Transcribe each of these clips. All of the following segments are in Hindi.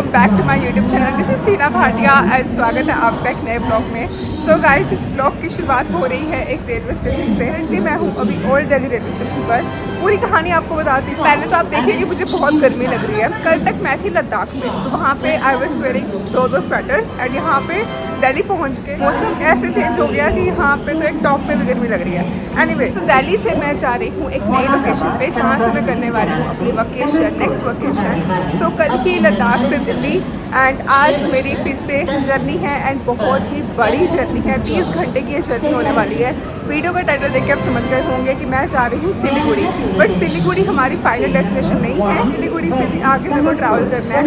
Welcome back to my YouTube channel. This is Seena Bhatia and स्वागत है आपका एक नए ब्लॉग में। सो गाइस, इस ब्लॉग की शुरुआत हो रही है एक रेलवे स्टेशन से। करंटली मैं हूँ अभी ओल्ड दिल्ली रेलवे स्टेशन पर। पूरी कहानी आपको बताती हूँ। पहले तो आप देखिए कि मुझे बहुत गर्मी लग रही है। कल तक मैं थी लद्दाख में, तो वहाँ पे आई वॉज वेयरिंग दो स्वेटर्स एंड यहाँ पे दिल्ली पहुँच के मौसम ऐसे चेंज हो गया कि यहाँ पे तो एक टॉप में भी गर्मी लग रही है। एनीवे, तो दिल्ली से मैं जा रही हूँ एक नई लोकेशन पे, जहाँ से मैं करने वाली हूँ अपनी वकेशन, नेक्स्ट वकेशन। सो कल ही लद्दाख से दिल्ली एंड आज मेरी फिर से जर्नी है एंड बहुत ही बड़ी जर्नी है। 30 घंटे की ये जर्नी होने वाली है। वीडियो का टाइटल देख के आप समझ गए होंगे कि मैं जा रही हूँ सिलीगुड़ी, बट सिलीगुड़ी हमारी फाइनल डेस्टिनेशन नहीं है। सिलीगुड़ी से भी आगे मेरे को ट्रैवल करना है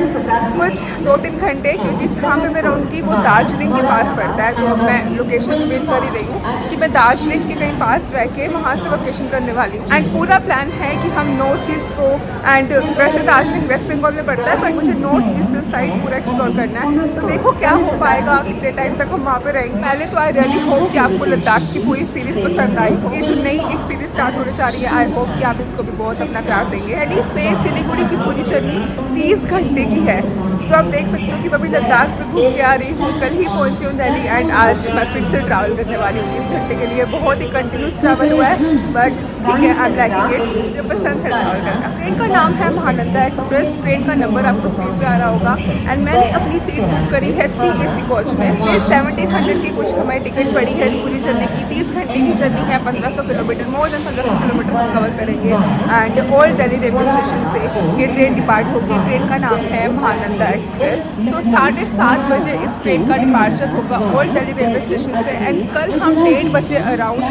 कुछ 2-3 घंटे, क्योंकि जहाँ पे मैं रहूँगी वो दार्जिलिंग के पास पड़ता है। तो अब मैं लोकेशन बिल्ड कर ही रही हूँ कि मैं दार्जिलिंग के कहीं पास रह के वहाँ से लोकेशन करने वाली हूँ। एंड पूरा प्लान है कि हम नॉर्थ ईस्ट को, एंड वैसे दार्जिलिंग वेस्ट बंगाल में पड़ता है, बट मुझे नॉर्थ ईस्टर्न साइड पूरा एक्सप्लोर करना है। तो देखो क्या हो पाएगा, कितने टाइम तक हम वहाँ पे रहेंगे। पहले तो आई रियली होप कि आपको लद्दाख की पूरी सीरीज पसंद आई हो। ये जो नई एक सीरीज स्टार्ट होने जा रही है, आई होप कि आप इसको भी बहुत अपना प्यार देंगे। दिल्ली से सिलीगुड़ी की पूरी जर्नी 30 घंटे की है। सो आप देख सकते हो कि मैं अभी लद्दाख से घूम के आ रही हूँ। कल ही पहुँची हूँ दिल्ली एंड आज मैं फिर से ट्रैवल करने वाली हूँ 30 घंटे के लिए। बहुत ही कंटिन्यूस ट्रैवल हुआ है, बट ठीक है, आई एम लाइकिंग इट। मुझे पसंद है ट्रैवल करना। ट्रेन का नाम है महानंदा एक्सप्रेस। ट्रेन का नंबर आपको स्क्रीन पे आ रहा होगा। एंड मैंने अपनी सीट बुक करी है 3 AC कोच में। ये 1700 की कुछ हमारी टिकट पड़ी है इस पूरी जर्नी की। 30 घंटे की जर्नी है, 1500 किलोमीटर, मोर देन 1500 किलोमीटर हम कवर करेंगे। And old Delhi railway station से ये ट्रेन डिपार्ट होगी। ट्रेन का नाम है महानंदा एक्सप्रेस। सो 7:30 बजे इस ट्रेन का डिपार्चर होगा ओल्ड दिल्ली रेलवे स्टेशन से। एंड कल हम 1:30 बजे अराउंड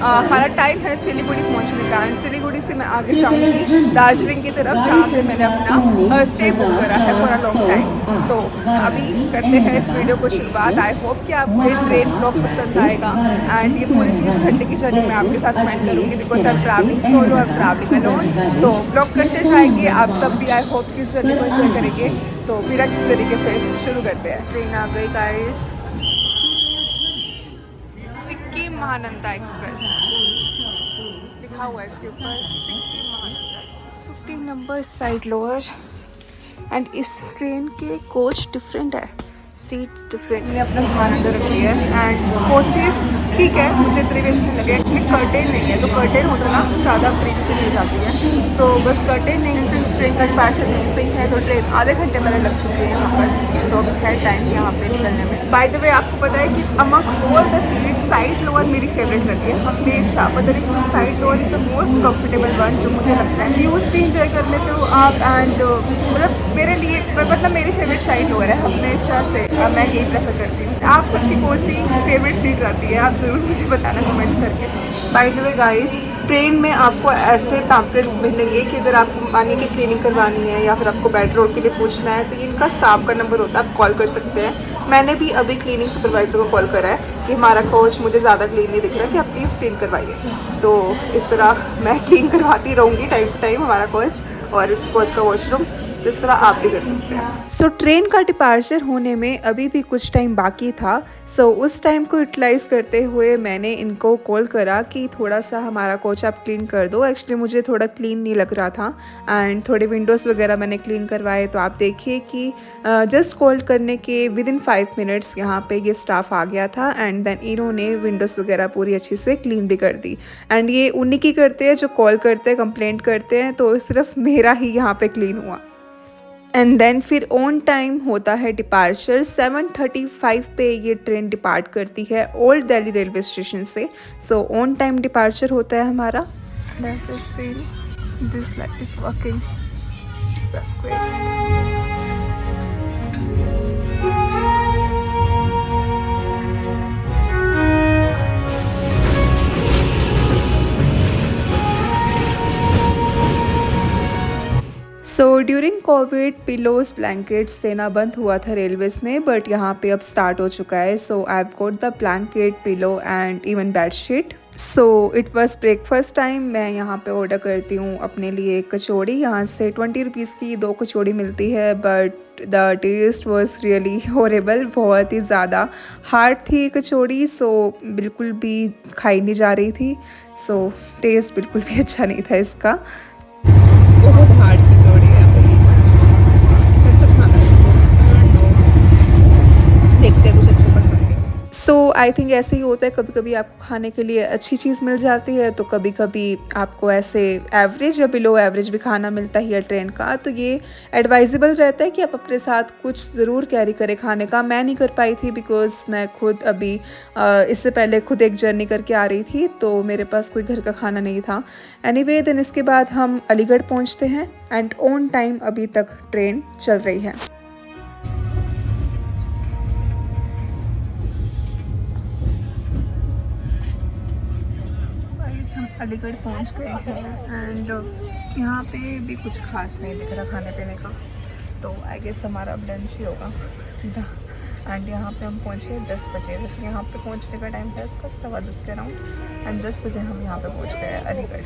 हमारा टाइम है सिलीगुड़ी पहुंचने का। एंड सिलीगुड़ी से मैं आगे जाऊंगी दार्जिलिंग की तरफ, जहाँ पे मैंने अपना स्टे बुक करा है फॉर अ लॉन्ग टाइम। तो अभी करते हैं इस वीडियो को शुरुआत। आई होप कि आपको ये ट्रेन ब्लॉग पसंद आएगा। एंड ये पूरी 30 घंटे की जर्नी मैं आपके साथ स्पेंड करूँगी, because I am travelling solo, I am travelling alone. तो ब्लॉग करते जाएंगे, आप सब भी आई होप कि इस जर्नी को एंजॉय करेंगे। तो बिना किसी तरीके से शुरू करते हैं। ट्रेन आ गई गाइस, सिक्किम महानंदा एक्सप्रेस लिखा हुआ है इसके ऊपर, Sikkim Mahananda express. 15 number side lower. And इस ट्रेन के कोच डिफरेंट है, सीट्स डिफरेंट। मैंने अपना सामान अंदर रख लिया है। एंड कोचेस ठीक है, मुझे इतनी वेस्ट नहीं लगे। एक्चुअली कर्टेन नहीं है, तो कर्टेन होता ना ज़्यादा तरीके से मिल जाती है। सो बस कर्टेन नहीं, सिंस ट्रेन का डिपार्चर नहीं सही है, तो ट्रेन आधे घंटे पहले लग चुकी है यहाँ पर। सो है टाइम यहाँ पे निकलने में। बाय द वे, आपको पता है कि among all the seats side lower मेरी फेवरेट रहती है हमेशा। पता नहीं क्यों, side lower is the most comfortable one जो मुझे लगता है। व्यूज़ भी इंजॉय कर लेते हो आप। एंड मतलब मेरे लिए, मतलब मेरी फेवरेट साइड लोअर है हमेशा से। मैं यही प्रेफर करती हूँ। आप सबकी कौन सी फेवरेट सीट रहती है, आप ज़रूर मुझे बताना कमेंट्स करके। By the way guys, train में आपको ऐसे पैम्पलेट्स मिलेंगे कि अगर आपको पानी की क्लीनिंग करवानी है या फिर आपको बेड रोल के लिए पूछना है, तो इनका स्टाफ का नंबर होता है, आप कॉल कर सकते हैं। मैंने भी अभी क्लीनिंग सुपरवाइज़र को कॉल करा है कि हमारा कोच मुझे ज़्यादा क्लीन नहीं दिख रहा है, कि आप प्लीज़ क्लीन करवाइए। तो इस तरह मैं क्लीन करवाती रहूँगी टाइम टू टाइम हमारा कोच और कोच का वॉशरूम। तो इस तरह आप भी कर सकते हैं। सो ट्रेन का डिपार्चर होने में अभी भी कुछ टाइम बाकी था। सो उस टाइम को यूटिलाइज़ करते हुए मैंने इनको कॉल करा कि थोड़ा सा हमारा कोच आप क्लीन कर दो। एक्चुअली मुझे थोड़ा क्लीन नहीं लग रहा था एंड थोड़े विंडोज़ वगैरह मैंने क्लीन करवाए। तो आप देखिए कि जस्ट कॉल करने के विदिन 5 मिनट्स यहाँ पे ये स्टाफ आ गया था। एंड देन इन्होंने विंडोज़ वगैरह पूरी अच्छे से क्लीन भी कर दी। एंड ये उन्हीं की करते हैं जो कॉल करते हैं, कंप्लेंट करते हैं। तो सिर्फ मेरा ही यहाँ पे क्लीन हुआ। एंड देन फिर ऑन टाइम होता है डिपार्चर। 7:35 पे ये ट्रेन डिपार्ट करती है ओल्ड दिल्ली रेलवे स्टेशन से। सो ऑन टाइम डिपार्चर होता है हमारा। Just see this light is working, that's great. So during Covid pillows blankets देना बंद हुआ था रेलवेज में, बट यहाँ पे अब स्टार्ट हो चुका है। So I have got the blanket, pillow and even bedsheet. So it was breakfast time. मैं यहाँ पे ऑर्डर करती हूँ अपने लिए कचौड़ी। यहाँ से 20 रुपीज़ की 2 कचौड़ी मिलती है, but the taste was really horrible. बहुत ही ज़्यादा हार्ड थी कचौड़ी, सो बिल्कुल भी खाई नहीं जा रही थी। सो टेस्ट बिल्कुल भी अच्छा नहीं था इसका। बहुत हार्ड कचौड़ी है, फिर से खाना इसको। आई थिंक ऐसे ही होता है, कभी कभी आपको खाने के लिए अच्छी चीज़ मिल जाती है तो कभी कभी आपको ऐसे एवरेज या बिलो एवरेज भी खाना मिलता ही है ट्रेन का। तो ये एडवाइजेबल रहता है कि आप अपने साथ कुछ ज़रूर कैरी करें खाने का। मैं नहीं कर पाई थी बिकॉज़ मैं खुद अभी इससे पहले खुद एक जर्नी करके आ रही थी, तो मेरे पास कोई घर का खाना नहीं था। एनीवे देन इसके बाद हम अलीगढ़ पहुंचते हैं एंड ऑन टाइम अभी तक ट्रेन चल रही है। हम अलीगढ़ पहुंच गए हैं एंड यहाँ पे भी कुछ खास नहीं दिख रहा खाने पीने का, तो आई गेस हमारा अब लंच ही होगा सीधा। एंड यहाँ पे हम पहुँचे 10 बजे। वैसे यहाँ पे पहुँचने का टाइम था इसका 10:15 के अराउंड, एंड 10 बजे हम यहाँ पे पहुँच गए अलीगढ़।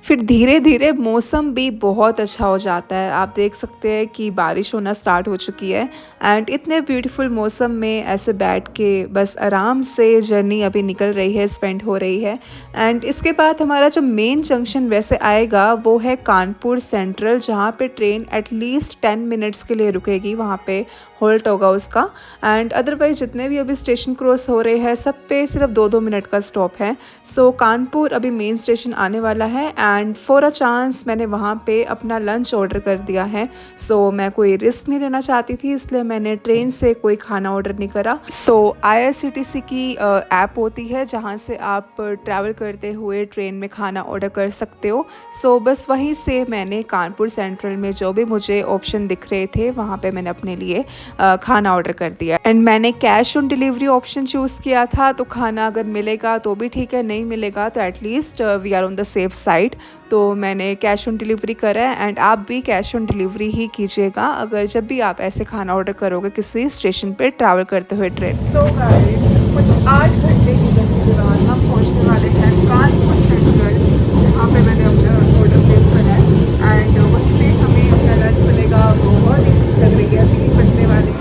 फिर धीरे धीरे मौसम भी बहुत अच्छा हो जाता है। आप देख सकते हैं कि बारिश होना स्टार्ट हो चुकी है एंड इतने ब्यूटीफुल मौसम में ऐसे बैठ के बस आराम से जर्नी अभी निकल रही है, स्पेंड हो रही है। एंड इसके बाद हमारा जो मेन जंक्शन वैसे आएगा वो है कानपुर सेंट्रल, जहाँ पे ट्रेन एटलीस्ट 10 मिनट्स के लिए रुकेगी, वहाँ पे होल्ट होगा उसका। एंड अदरवाइज जितने भी अभी स्टेशन क्रॉस हो रहे हैं सब पे सिर्फ 2-2 मिनट का स्टॉप है। सो कानपुर अभी मेन स्टेशन आने वाला है एंड फॉर अ चांस मैंने वहाँ पे अपना लंच ऑर्डर कर दिया है। सो मैं कोई रिस्क नहीं लेना चाहती थी, इसलिए मैंने ट्रेन से कोई खाना ऑर्डर नहीं करा। सो IRCTC की ऐप होती है जहाँ से आप ट्रैवल करते हुए ट्रेन में खाना ऑर्डर कर सकते हो। सो बस वहीं से मैंने कानपुर सेंट्रल में जो भी मुझे ऑप्शन दिख रहे थे वहाँ पे मैंने अपने लिए खाना ऑर्डर कर दिया। एंड मैंने cash on delivery option choose किया था, तो खाना अगर मिलेगा तो भी ठीक है, नहीं मिलेगा तो at least we are on the safe side. तो मैंने कैश ऑन डिलीवरी करा है एंड आप भी कैश ऑन डिलीवरी ही कीजिएगा अगर जब भी आप ऐसे खाना ऑर्डर करोगे किसी स्टेशन पे ट्रैवल करते हुए ट्रेन। सो गाइस, कुछ 8 घंटे की जर्नी के बाद हम पहुंचने वाले हैं कानपुर सेंट्रल, जहाँ पे मैंने अपना ऑर्डर प्लेस करा है एंड वहीं पे हमें अपना लंच मिलेगा। बहुत ही भूख लग रही है, 3 बजने वाले।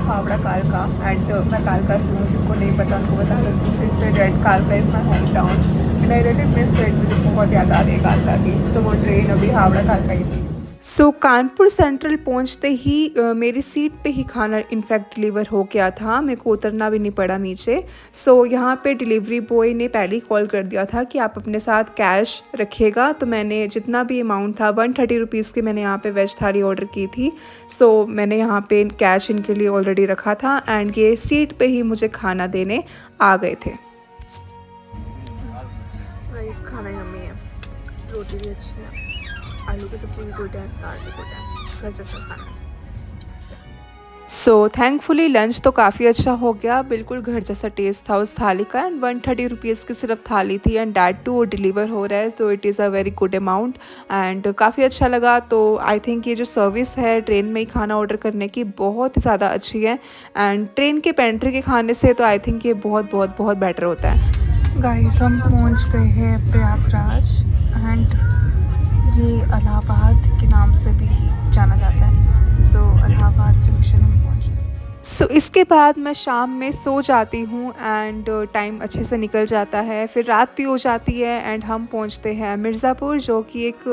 हावड़ा कालका एंड मैं कालका से हूँ, जिनको नहीं पता उनको बता देती हूँ फिर से डेट। कालका is my home town and I really miss it, मुझे बहुत याद आ रही है कालका की। सो वो ट्रेन अभी हावड़ा कालका ही थी। सो कानपुर सेंट्रल पहुंचते ही मेरी सीट पे ही खाना इनफैक्ट डिलीवर हो गया था, मेरे को उतरना भी नहीं पड़ा नीचे। सो यहाँ पे डिलीवरी बॉय ने पहले ही कॉल कर दिया था कि आप अपने साथ कैश रखिएगा। तो मैंने जितना भी अमाउंट था 130 रुपीज़ की मैंने यहाँ पे वेज थाली ऑर्डर की थी। सो मैंने यहाँ पे कैश इनके लिए ऑलरेडी रखा था एंड ये सीट पे ही मुझे खाना देने आ गए थे। खाना यम्मी है, रोटी भी अच्छी है, आलू की सब्ज़ी भी गुड है, दाल भी गुड है, घर जैसा खाना है। सो थैंकफुली लंच तो काफ़ी अच्छा हो गया, बिल्कुल घर जैसा टेस्ट था उस थाली का। एंड 130 रुपीज़ की सिर्फ थाली थी एंड डैट टू डिलीवर हो रहा है, तो it is a very good amount and काफ़ी अच्छा लगा। तो आई थिंक ये जो सर्विस है ट्रेन में ही खाना ऑर्डर करने की बहुत ही ज़्यादा अच्छी है एंड ट्रेन के पेंट्री के खाने से तो आई थिंक ये बहुत बहुत बहुत बेटर होता है। गाइस, हम पहुंच गए हैं प्रयागराज एंड ये इलाहाबाद के नाम से भी जाना जाता है। सो इलाहाबाद जंक्शन हम पहुंच गए। सो इसके बाद मैं शाम में सो जाती हूँ एंड टाइम अच्छे से निकल जाता है, फिर रात भी हो जाती है एंड हम पहुँचते हैं मिर्ज़ापुर, जो कि एक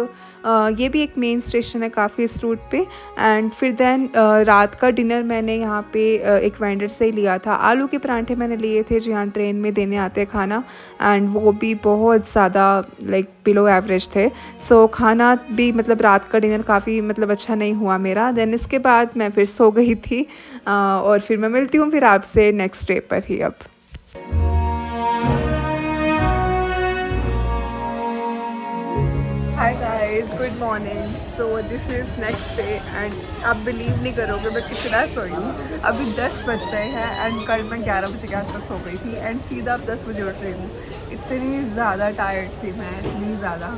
ये भी एक मेन स्टेशन है काफ़ी इस रूट पे। एंड फिर देन रात का डिनर मैंने यहाँ पे एक वेंडर से ही लिया था। आलू के परांठे मैंने लिए थे जो यहाँ ट्रेन में देने आते हैं खाना, एंड वो भी बहुत ज़्यादा लाइक बिलो एवरेज थे। सो खाना भी मतलब रात का डिनर काफ़ी मतलब अच्छा नहीं हुआ मेरा। देन इसके बाद मैं फिर सो गई थी और फिर मैं मिलती हूँ फिर आपसे नेक्स्ट डे पर ही। अब hi guys, good morning. So this is next day and आप बिलीव नहीं करोगे मैं कितना सोई हूँ। अभी 10 बज रहे हैं एंड कल मैं 11 बजे के आसपास सो गई थी एंड सीधा अब 10 बजे उठ रही हूँ। इतनी ज़्यादा टायर्ड थी मैं, इतनी ज़्यादा।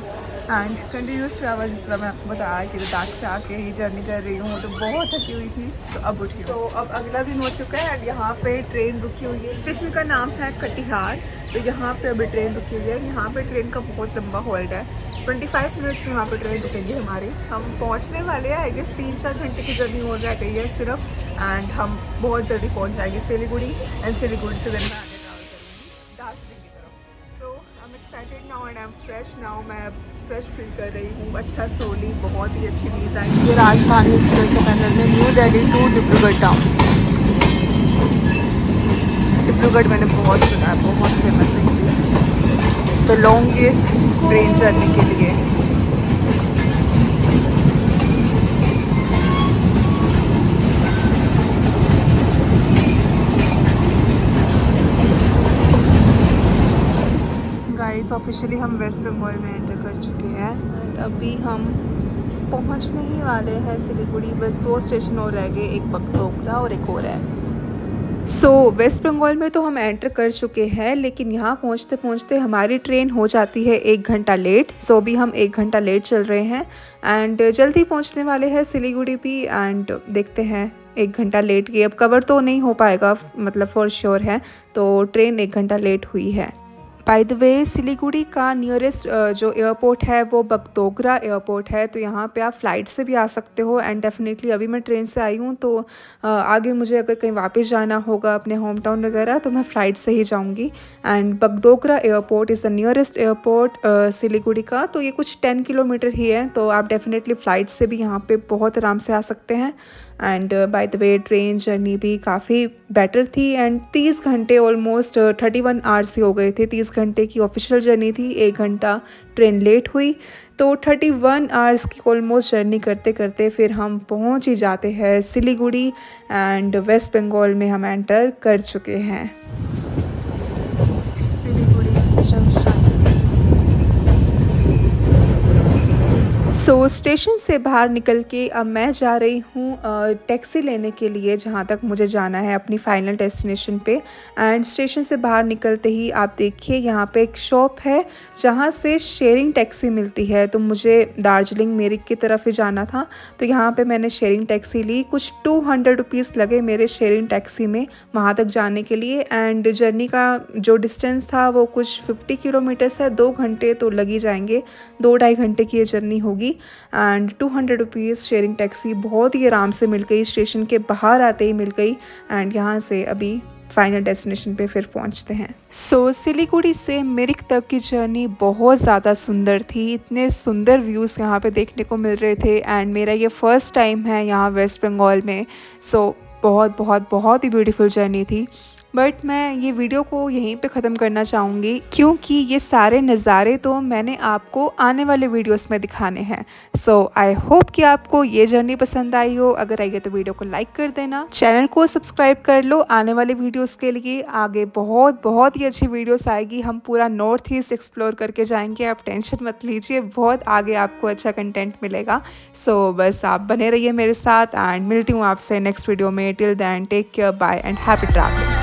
एंड कंटिन्यूस ट्रैवल, जिस तरह मैं आपको बताया कि लद्दाख से आके ही जर्नी कर रही हूँ तो बहुत थकी हुई थी। सो अब उठी। तो अब अगला दिन हो चुका है एंड यहाँ पे ट्रेन रुकी हुई है। स्टेशन का नाम है कटिहार। तो यहाँ पे अभी ट्रेन रुकी हुई है। यहाँ पे ट्रेन का बहुत लंबा होल्ड है। 25 मिनट्स यहाँ पे ट्रेन रुकेंगे हमारी। हम पहुँचने वाले हैं, आई गेस 3-4 घंटे की जर्नी हो रह गई है सिर्फ। एंड हम बहुत जल्दी पहुँच जाएंगे सिलीगुड़ी एंड सिलीगुड़ी से दिन में आगे ट्रैवल करेंगे दार्जिलिंग की तरफ। So I am excited now and I am fresh now. मैं फ्रेश फील कर रही हूँ, अच्छा सोली, बहुत ही अच्छी नींद आई। ये राजधानी एक्सप्रेस है पैनल में, न्यू दिल्ली टू डिब्रूगढ़ टाउन। डिब्रूगढ़ मैंने बहुत सुना है, बहुत फेमस है द लॉन्गेस्ट ट्रेन जर्नी के लिए। गाइस ऑफिशियली हम वेस्ट बंगाल में एंटर कर चुके हैं एंड अभी हम पहुंचने ही वाले हैं सिलीगुड़ी। बस 2 स्टेशन और रह गए, एक बगडोगरा और एक और है। वेस्ट बंगाल में तो हम एंटर कर चुके हैं, लेकिन यहाँ पहुँचते पहुँचते हमारी ट्रेन हो जाती है 1 घंटा लेट। अभी हम 1 घंटा लेट चल रहे हैं एंड जल्दी पहुँचने वाले हैं सिलीगुड़ी भी। एंड देखते हैं 1 घंटा लेट की अब कवर तो नहीं हो पाएगा, मतलब फॉर श्योर है। तो ट्रेन 1 घंटा लेट हुई है। बाय द वे सिलीगुड़ी का नियरेस्ट जो एयरपोर्ट है वो बगडोगरा एयरपोर्ट है। तो यहाँ पे आप फ़्लाइट से भी आ सकते हो एंड डेफिनेटली अभी मैं ट्रेन से आई हूँ तो आगे मुझे अगर कहीं वापस जाना होगा अपने होम टाउन वगैरह तो मैं फ़्लाइट से ही जाऊँगी। And Bagdogra airport is the nearest airport Siliguri का। तो ये कुछ 10 किलोमीटर ही है, तो आप डेफिनेटली फ़्लाइट से भी यहाँ पे बहुत आराम से आ सकते हैं। And by the way train journey भी काफ़ी बेटर थी एंड 30 घंटे ऑलमोस्ट 31 आवर्स ही हो गए थे। 30 घंटे की ऑफिशियल जर्नी थी, 1 घंटा ट्रेन लेट हुई, तो 31 आवर्स की ऑलमोस्ट जर्नी करते करते फिर हम पहुंच ही जाते हैं सिलीगुड़ी एंड वेस्ट बंगाल में हम एंटर कर चुके हैं। सिलीगुड़ी जंक्शन। स्टेशन से बाहर निकल के अब मैं जा रही हूँ टैक्सी लेने के लिए, जहाँ तक मुझे जाना है अपनी फाइनल डेस्टिनेशन पे। एंड स्टेशन से बाहर निकलते ही आप देखिए यहाँ पे एक शॉप है जहाँ से शेयरिंग टैक्सी मिलती है। तो मुझे दार्जिलिंग मेरिक की तरफ ही जाना था, तो यहाँ पे मैंने शेयरिंग टैक्सी ली। कुछ 200 रुपीज़ लगे मेरे शेयरिंग टैक्सी में वहाँ तक जाने के लिए। एंड जर्नी का जो डिस्टेंस था वो कुछ 50 किलोमीटर्स है। 2 घंटे तो लग ही जाएंगे, 2-2.5 घंटे की ये जर्नी होगी। एंड 200 रुपीज़ शेयरिंग टैक्सी बहुत ही आराम से मिल गई, स्टेशन के बाहर आते ही मिल गई। एंड यहाँ से अभी फाइनल डेस्टिनेशन पे फिर पहुँचते हैं। सिलीगुड़ी से मिरिक तक की जर्नी बहुत ज़्यादा सुंदर थी। इतने सुंदर व्यूज़ यहाँ पे देखने को मिल रहे थे एंड मेरा ये फर्स्ट टाइम है यहाँ वेस्ट बंगाल में। बहुत बहुत बहुत ही ब्यूटीफुल जर्नी थी। बट मैं ये वीडियो को यहीं पे ख़त्म करना चाहूँगी क्योंकि ये सारे नज़ारे तो मैंने आपको आने वाले वीडियोस में दिखाने हैं। आई होप कि आपको ये जर्नी पसंद आई हो। अगर आई है तो वीडियो को लाइक कर देना, चैनल को सब्सक्राइब कर लो आने वाले वीडियोस के लिए। आगे बहुत बहुत ही अच्छी वीडियोस आएगी, हम पूरा नॉर्थ ईस्ट एक्सप्लोर करके जाएंगे, आप टेंशन मत लीजिए, बहुत आगे आपको अच्छा कंटेंट मिलेगा। बस आप बने रहिए मेरे साथ एंड मिलती हूँ आपसे नेक्स्ट वीडियो में। Till then take care, bye and happy travelling.